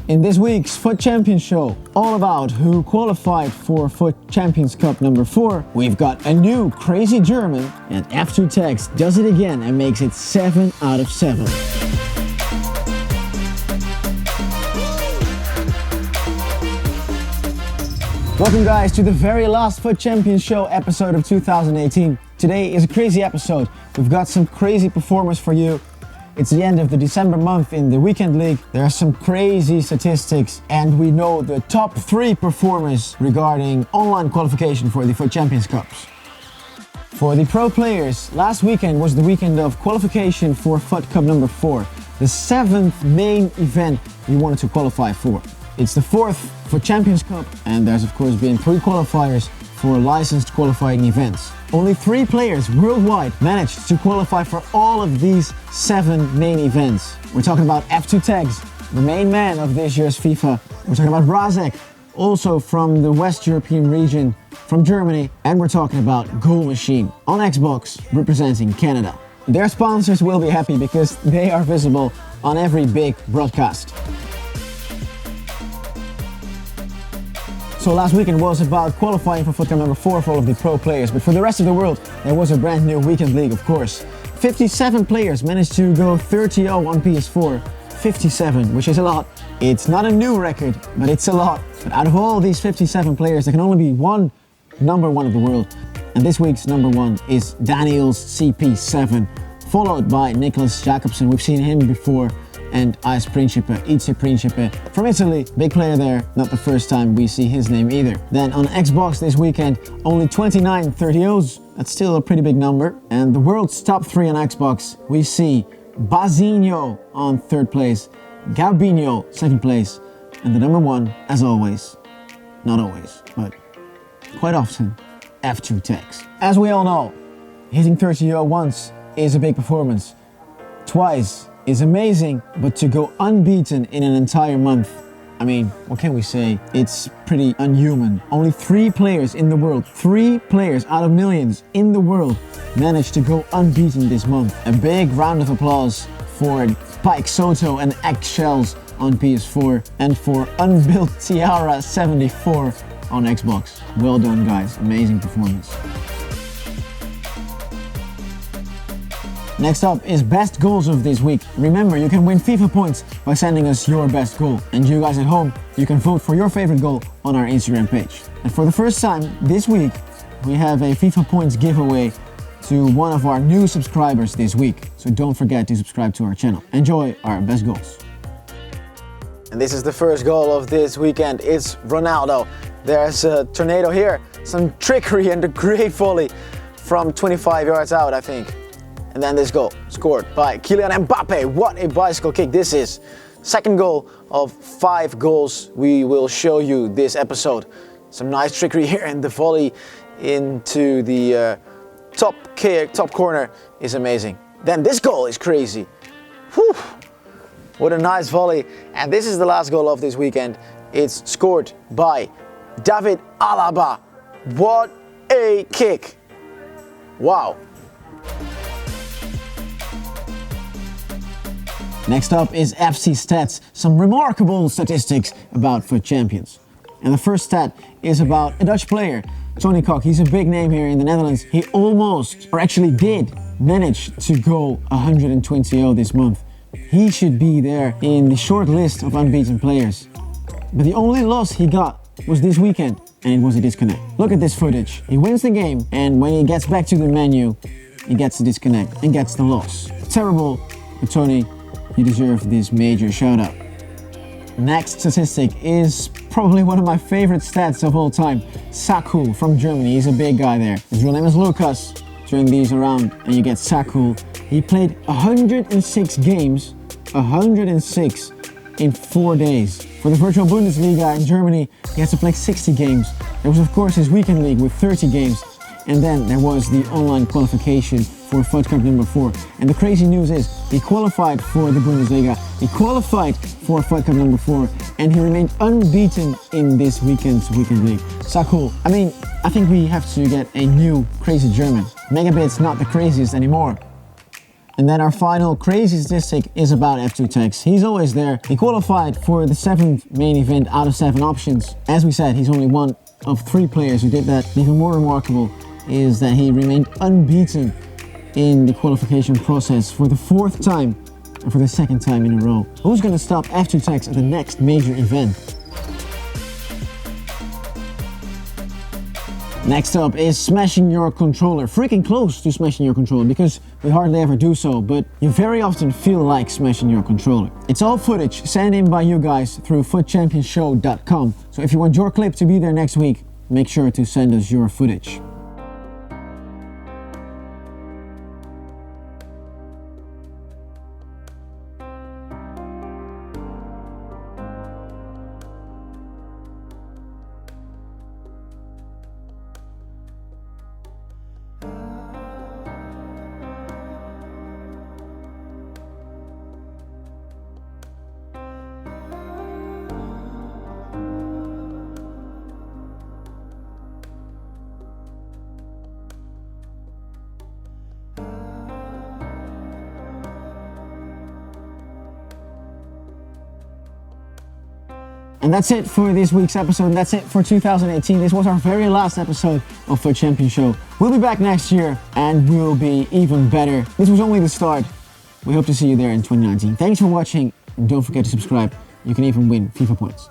In this week's Foot Champions Show, all about who qualified for Foot Champions Cup number 4, we've got a new crazy German, and F2 Tex does it again and makes it 7 out of 7. Welcome guys to the very last Foot Champions Show episode of 2018. Today is a crazy episode. We've got some crazy performers for you. It's the end of the December month in the Weekend League. There are some crazy statistics and we know the top 3 performers regarding online qualification for the Foot Champions Cups. For the pro players, last weekend was the weekend of qualification for Foot Cup number 4, the 7th main event we wanted to qualify for. It's the 4th Foot Champions Cup, and there's of course been 3 qualifiers for licensed qualifying events. Only 3 players worldwide managed to qualify for all of these 7 main events. We're talking about F2 Tex, the main man of this year's FIFA. We're talking about Razek, also from the West European region, from Germany. And we're talking about Goal Machine on Xbox, representing Canada. Their sponsors will be happy because they are visible on every big broadcast. So last weekend was about qualifying for Foot Cup number 4 for all of the pro players, but for the rest of the world, there was a brand new Weekend League, of course. 57 players managed to go 30-0 on PS4. 57, which is a lot. It's not a new record, but it's a lot. But out of all these 57 players, there can only be one number 1 of the world. And this week's number 1 is Daniels CP7, followed by Nicholas Jacobsen. We've seen him before. And Ice Principe from Italy, big player there, not the first time we see his name either. Then on Xbox this weekend, only 29 30-0s, that's still a pretty big number. And the world's top 3 on Xbox, we see Bazinho on 3rd place, Gabinho 2nd place, and the number 1, as always, not always, but quite often, F2 Tex. As we all know, hitting 30-0 once is a big performance, twice is amazing, but to go unbeaten in an entire month, I mean, what can we say? It's pretty unhuman. Only 3 players in the world, 3 players out of millions in the world managed to go unbeaten this month. A big round of applause for Pike Soto and Eggshells on PS4 and for Unbuilt Tiara 74 on Xbox. Well done guys, amazing performance. Next up is best goals of this week. Remember, you can win FIFA points by sending us your best goal. And you guys at home, you can vote for your favorite goal on our Instagram page. And for the first time this week, we have a FIFA points giveaway to one of our new subscribers this week. So don't forget to subscribe to our channel. Enjoy our best goals. And this is the first goal of this weekend. It's Ronaldo. There's a tornado here. Some trickery and a great volley from 25 yards out, I think. And then this goal, scored by Kylian Mbappe. What a bicycle kick this is. Second goal of 5 goals we will show you this episode. Some nice trickery here, and the volley into the top corner is amazing. Then this goal is crazy. Whew. What a nice volley. And this is the last goal of this weekend. It's scored by David Alaba. What a kick. Wow. Next up is FC Stats, some remarkable statistics about Foot Champions. And the first stat is about a Dutch player, Tony Kok. He's a big name here in the Netherlands. He almost, or actually did, manage to go 120-0 this month. He should be there in the short list of unbeaten players. But the only loss he got was this weekend, and it was a disconnect. Look at this footage. He wins the game, and when he gets back to the menu, he gets the disconnect and gets the loss. Terrible, but Tony, you deserve this major shout out. Next statistic is probably one of my favorite stats of all time. Sakul from Germany, he's a big guy there. His real name is Lucas. Turn these around and you get Sakul. He played 106 games, 106 in 4 days. For the virtual Bundesliga in Germany, he has to play 60 games. There was of course his weekend league with 30 games. And then there was the online qualification for Foot Cup number 4. And the crazy news is, he qualified for the Bundesliga, he qualified for Foot Cup number 4, and he remained unbeaten in this weekend's weekend league. Sakul, I mean, I think we have to get a new crazy German. Megabit's not the craziest anymore. And then our final crazy statistic is about F2Tex. He's always there. He qualified for the 7th main event out of 7 options. As we said, he's only one of 3 players who did that. Even more remarkable is that he remained unbeaten in the qualification process for the 4th time and for the 2nd time in a row. Who's going to stop F2Tex at the next major event? Next up is smashing your controller. Freaking close to smashing your controller because we hardly ever do so, but you very often feel like smashing your controller. It's all footage sent in by you guys through footchampionshow.com. So if you want your clip to be there next week, make sure to send us your footage. And that's it for this week's episode, and that's it for 2018. This was our very last episode of Foot Champion Show. We'll be back next year, and we'll be even better. This was only the start. We hope to see you there in 2019. Thanks for watching, and don't forget to subscribe. You can even win FIFA points.